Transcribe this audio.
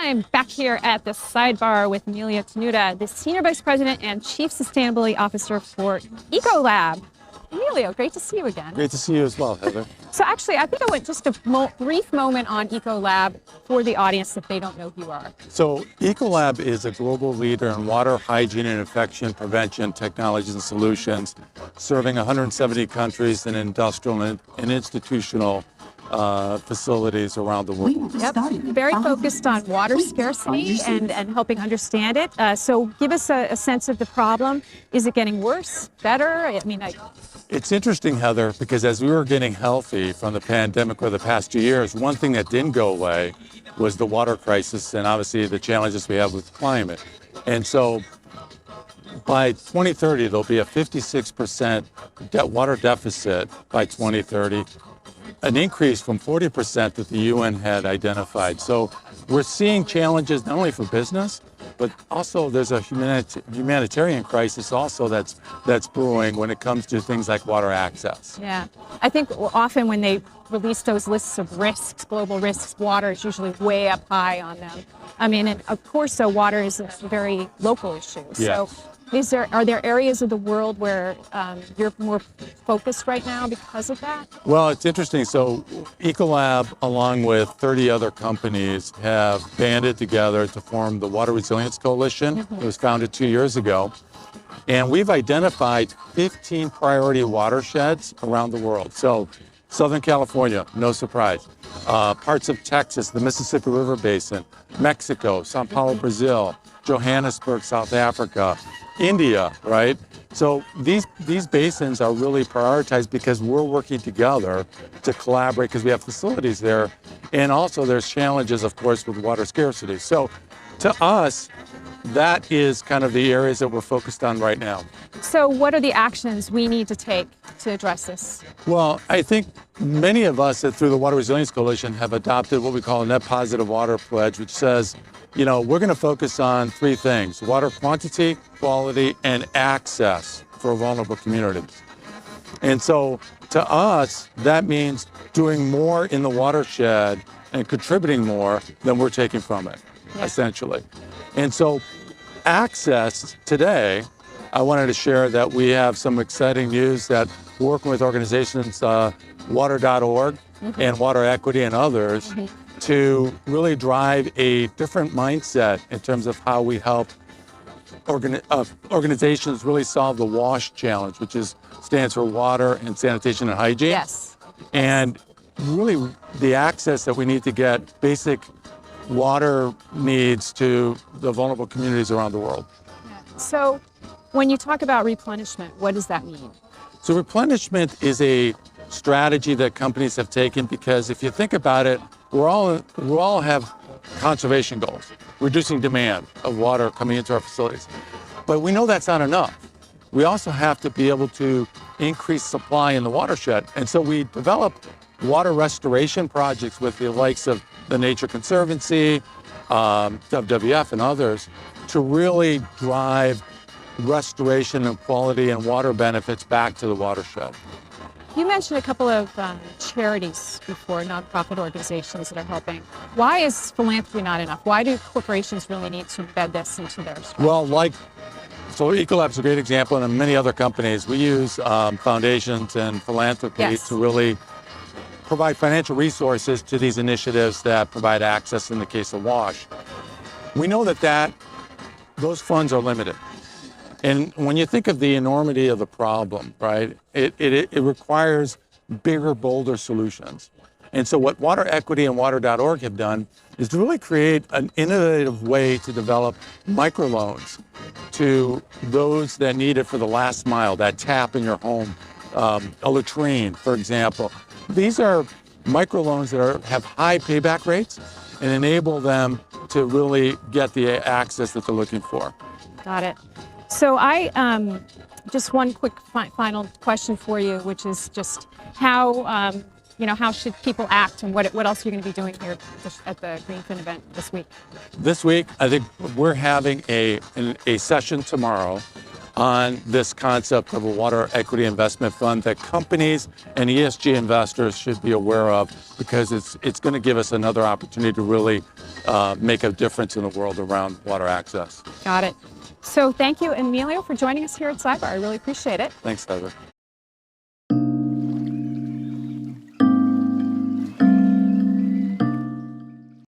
I'm back here at the Sidebar with Emilio Tenuta, the Senior Vice President and Chief Sustainability Officer for Ecolab. Emilio, great to see you again. Great to see you as well, Heather. So actually, I think I want just a brief moment on Ecolab for the audience if they don't know who you are. So Ecolab is a global leader in water, hygiene, and infection prevention technologies and solutions, serving 170 countries and industrial and institutional facilities around the world. Yep. Very focused on water scarcity and helping understand it. So give us a sense of the problem. Is it getting worse, better? I mean, It's interesting, Heather, because as we were getting healthy from the pandemic over the past 2 years, one thing that didn't go away was the water crisis and obviously the challenges we have with climate. And so by 2030, there'll be a 56% water deficit by 2030. An increase from 40% that the UN had identified. So we're seeing challenges not only for business, but also there's a humanitarian crisis also that's brewing when it comes to things like water access. Yeah, I think often when they release those lists of risks, global risks, water is usually way up high on them. I mean, and of course, so water is a very local issue. Yes. So are there areas of the world where you're more focused right now because of that? Well, it's interesting. So Ecolab, along with 30 other companies, have banded together to form the Water Resilience Coalition. It was founded 2 years ago. And we've identified 15 priority watersheds around the world. So Southern California, no surprise. Parts of Texas, the Mississippi River Basin, Mexico, Sao Paulo, Brazil, Johannesburg, South Africa, India, right? So these basins are really prioritized because we're working together to collaborate because we have facilities there. And also there's challenges, of course, with water scarcity. So to us, that is kind of the areas that we're focused on right now. So what are the actions we need to take to address this? Well, I think many of us through the Water Resilience Coalition have adopted what we call a net positive water pledge, which says, you know, we're going to focus on three things: water quantity, quality, and access for vulnerable communities. And so to us, that means doing more in the watershed and contributing more than we're taking from it, essentially. And so access today, I wanted to share that we have some exciting news that we're working with organizations, water.org and Water Equity and others, to really drive a different mindset in terms of how we help organizations really solve the WASH challenge, which stands for water and sanitation and hygiene. Yes. And really the access that we need to get basic water needs to the vulnerable communities around the world. So when you talk about replenishment, what does that mean? So replenishment is a strategy that companies have taken because if you think about it, we all have conservation goals, reducing demand of water coming into our facilities. But we know that's not enough. We also have to be able to increase supply in the watershed. And so we developed water restoration projects with the likes of the Nature Conservancy, WWF and others to really drive restoration and quality and water benefits back to the watershed. You mentioned a couple of charities before, nonprofit organizations that are helping. Why is philanthropy not enough? Why do corporations really need to embed this into their strategy? Well, so Ecolab's a great example, and many other companies. We use foundations and philanthropy to really provide financial resources to these initiatives that provide access in the case of WASH. We know that those funds are limited. And when you think of the enormity of the problem, right, it requires bigger, bolder solutions. And so what Water Equity and Water.org have done is to really create an innovative way to develop microloans to those that need it for the last mile, that tap in your home, a latrine, for example. These are microloans that have high payback rates and enable them to really get the access that they're looking for. Got it. So I just one quick final question for you, which is just how how should people act, and what else are you going to be doing here at the GreenFin event this week? This week, I think we're having a session tomorrow on this concept of a water equity investment fund that companies and ESG investors should be aware of, because it's going to give us another opportunity to really make a difference in the world around water access. Got it. So thank you, Emilio, for joining us here at Sidebar. I really appreciate it. Thanks, Heather.